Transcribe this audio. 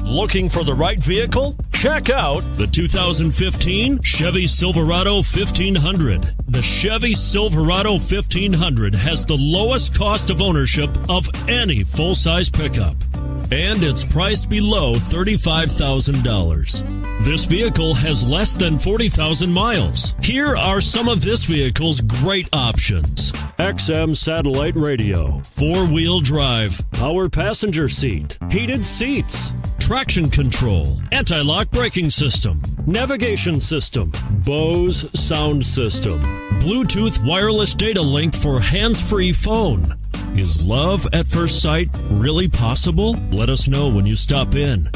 Looking for the right vehicle? Check out the 2015 Chevy Silverado 1500. The Chevy Silverado 1500 has the lowest cost of ownership of any full-size pickup, and it's priced below $35,000. This vehicle has less than 40,000 miles. Here are some of this vehicle's great options: XM satellite radio, four-wheel drive, power passenger seat, heated seats, traction control, anti-lock braking system, navigation system, Bose sound system, Bluetooth wireless data link for hands-free phone. Is love at first sight really possible? Let us know when you stop in.